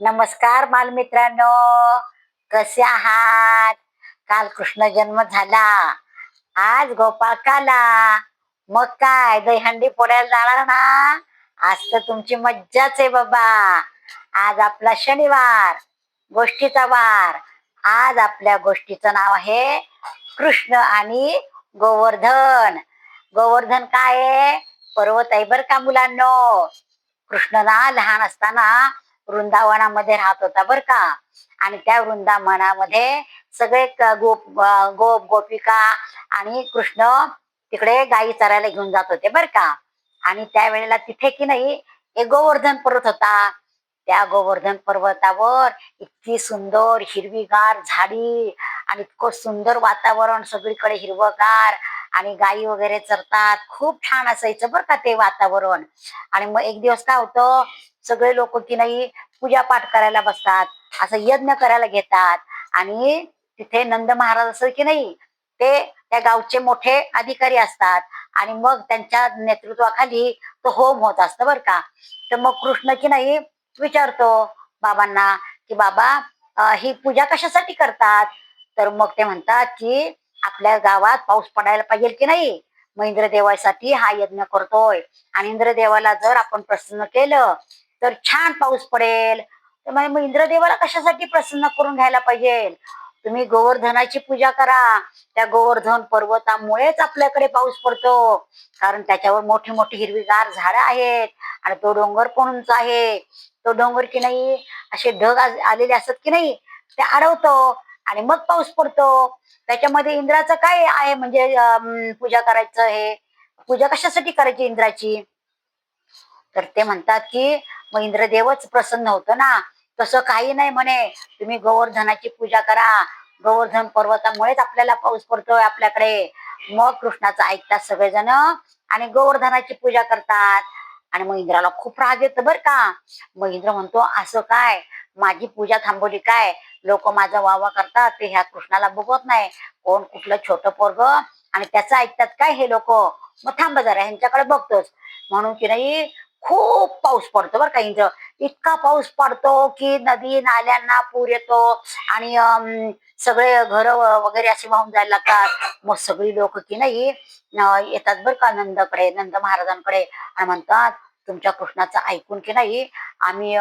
नमस्कार बालमित्रांनो, कसे आहात? काल कृष्ण जन्म झाला, आज गोपाळकाला. मग काय दहीहंडी फोडायला जाणार ना? आज तर तुमची मज्जाच आहे बाबा. आज आपला शनिवार, गोष्टीचा वार. आज आपल्या गोष्टीचं नाव आहे कृष्ण आणि गोवर्धन. गोवर्धन काय आहे? पर्वत आहे बर का मुलांनो. कृष्ण ना लहान असताना वृंदावनामध्ये राहत होता बर का. आणि त्या वृंदावनामध्ये सगळे गोप गोपिका आणि कृष्ण तिकडे गायी चरायला घेऊन जात होते बर का. आणि त्यावेळेला तिथे की नाही एक गोवर्धन पर्वत होता. त्या गोवर्धन पर्वतावर इतकी सुंदर हिरवीगार झाडी आणि इतकं सुंदर वातावरण, सगळीकडे हिरवगार आणि गायी वगैरे चरतात. खूप छान असायचं बरं का ते वातावरण. आणि मग एक दिवस काय होतं, सगळे लोक की नाही पूजा पाठ करायला बसतात, असं यज्ञ करायला घेतात. आणि तिथे नंद महाराज असं की नाही ते त्या गावचे मोठे अधिकारी असतात. आणि मग त्यांच्या नेतृत्वाखाली तो होम होत असतं बर का. तर मग कृष्ण की नाही विचारतो बाबांना की बाबा, ही पूजा कशासाठी करतात? तर मग ते म्हणतात की आपल्या गावात पाऊस पडायला पाहिजे की नाही, मग इंद्रदेवासाठी हा यज्ञ करतोय. आणि इंद्रदेवाला जर आपण प्रसन्न केलं तर छान पाऊस पडेल. तर मग इंद्रदेवाला कशासाठी प्रसन्न करून घ्यायला पाहिजे? तुम्ही गोवर्धनाची पूजा करा. त्या गोवर्धन पर्वतामुळेच आपल्याकडे पाऊस पडतो, कारण त्याच्यावर मोठी मोठी हिरवीगार झाडं आहेत. आणि तो डोंगर पण उंच आहे. तो डोंगर की नाही असे ढग आलेले असतात की नाही, ते अडवतो आणि मग पाऊस पडतो. त्याच्यामध्ये इंद्राचं काय आहे म्हणजे पूजा करायचं? हे पूजा कशासाठी करायची इंद्राची? तर ते म्हणतात की मग इंद्रदेवच प्रसन्न होतो ना. तसं काही नाही म्हणे, तुम्ही गोवर्धनाची पूजा करा. गोवर्धन पर्वतामुळेच आपल्याला पाऊस पडतोय आपल्याकडे. मग कृष्णाचं ऐकतात सगळेजण आणि गोवर्धनाची पूजा करतात. आणि मग इंद्राला खूप राग येतो बर का. मग इंद्र म्हणतो असं काय, माझी पूजा थांबवली काय? लोक माझा वावा करतात, ते ह्या कृष्णाला बघत नाही. कोण कुठलं छोटं पोरग आणि त्याचं ऐकतात काय हे लोक? मग थांब जरा, ह्यांच्याकडे बघतोच. म्हणून की नाही खूप पाऊस पडतो बरं का. इंद्र इतका पाऊस पडतो की नदी नाल्यांना पूर येतो. आणि सगळे घर वगैरे असे वाहून जायला लागतात. मग सगळी लोक की नाही येतात बर का नंदकडे, नंद महाराजांकडे. आणि म्हणतात तुमच्या कृष्णाचं ऐकून की नाही आम्ही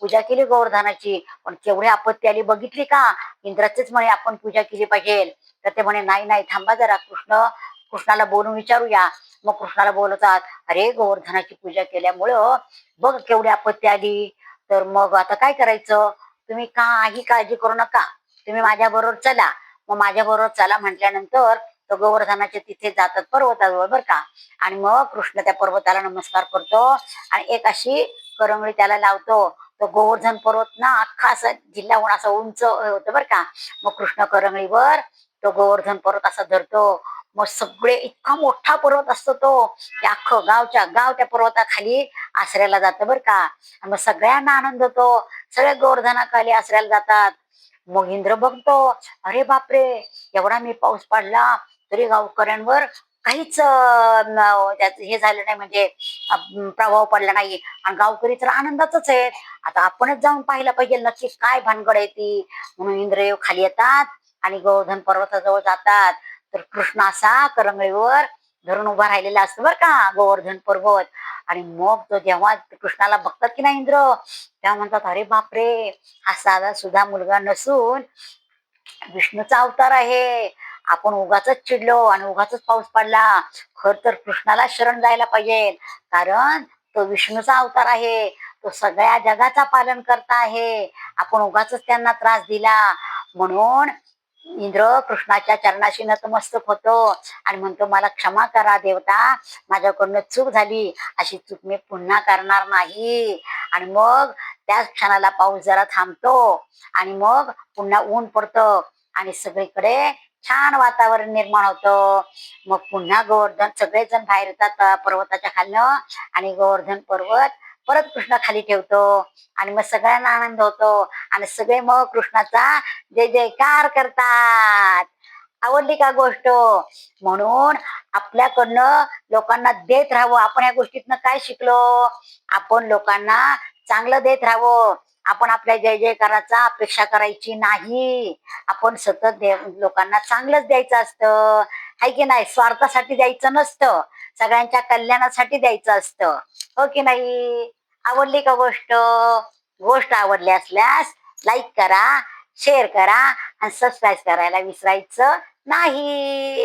पूजा केली गोवर्धनाची, पण केवढी आपत्ती आली बघितली का? इंद्राचीच म्हणे आपण पूजा केली पाहिजे. तर ते म्हणे नाही नाही, थांबा जरा, कृष्णाला बोलून विचारूया. मग कृष्णाला बोलवतात. अरे गोवर्धनाची पूजा केल्यामुळं बघ केवढी आपत्ती आली. तर मग आता काय करायचं? तुम्ही काही काळजी करू नका, तुम्ही माझ्या बरोबर चला. मग माझ्या बरोबर चला म्हटल्यानंतर तो गोवर्धनाच्या तिथे जातात पर्वताजवळ बर का. आणि मग कृष्ण त्या पर्वताला नमस्कार करतो आणि एक अशी करंगळी त्याला लावतो. तो गोवर्धन पर्वत ना अख्खा असा जिल्ह्याहून असा उंच होतं बर का. मग कृष्ण करंगळीवर तो गोवर्धन पर्वत असा धरतो. मग सगळे इतका मोठा पर्वत असतो तो, त्या अख्खं गाव त्या पर्वताखाली आसऱ्याला जातं बर का. आणि मग सगळ्यांना आनंद होतो, सगळे गोवर्धनाखाली आसऱ्याला जातात. मग इंद्र बघतो, अरे बापरे, एवढा मी पाऊस पडला तरी गावकऱ्यांवर काहीच हे झालं नाही, म्हणजे प्रभाव पडला नाही. आणि गावकरी तर आनंदातच आहेत. आता आपणच जाऊन पाहायला पाहिजे नक्की काय भानगड आहे ती. म्हणून इंद्रदेव खाली येतात आणि गोवर्धन पर्वताजवळ जातात. तर कृष्ण असा करंगळीवर धरून उभा राहिलेला असतो बर का गोवर्धन पर्वत. आणि मग तो जेव्हा कृष्णाला बघतात की नाही इंद्र, तेव्हा म्हणतात अरे बापरे, हा साधा सुद्धा मुलगा नसून विष्णूचा अवतार आहे. आपण उगाच चिडलो आणि उगाच पाऊस पडला. खर तर कृष्णाला शरण जायला पाहिजे, कारण तो विष्णूचा अवतार आहे. तो सगळ्या जगाचा पालन करता आहे. आपण उगाच त्यांना त्रास दिला. म्हणून इंद्र कृष्णाच्या चरणाशी नतमस्तक होतो आणि म्हणतो मला क्षमा करा देवता, माझ्याकडनं चूक झाली, अशी चूक मी पुन्हा करणार नाही. आणि मग त्याच क्षणाला पाऊस जरा थांबतो आणि मग पुन्हा ऊन पडतं आणि सगळीकडे छान वातावरण निर्माण होतं. मग पुन्हा गोवर्धन सगळेजण बाहेर येतात पर्वताच्या खालनं. आणि गोवर्धन पर्वत परत कृष्ण खाली ठेवतो. आणि मग सगळ्यांना आनंद होतो आणि सगळे मग कृष्णाचा जय जयकार करतात. आवडली का गोष्ट? म्हणून आपल्याकडनं लोकांना देत राहावं. आपण या गोष्टीतनं काय शिकलो? आपण लोकांना चांगलं देत राहावं. आपण आपल्या जय जयकाराचा अपेक्षा करायची नाही. आपण सतत लोकांना चांगलंच द्यायचं असतं, है की नाही? स्वार्थासाठी द्यायचं नसतं, सगळ्यांच्या कल्याणासाठी द्यायचं असतं, हो की नाही? आवडली का गोष्ट? गोष्ट आवडली असल्यास लाईक करा, शेअर करा आणि सबस्क्राईब करायला विसरायचं नाही.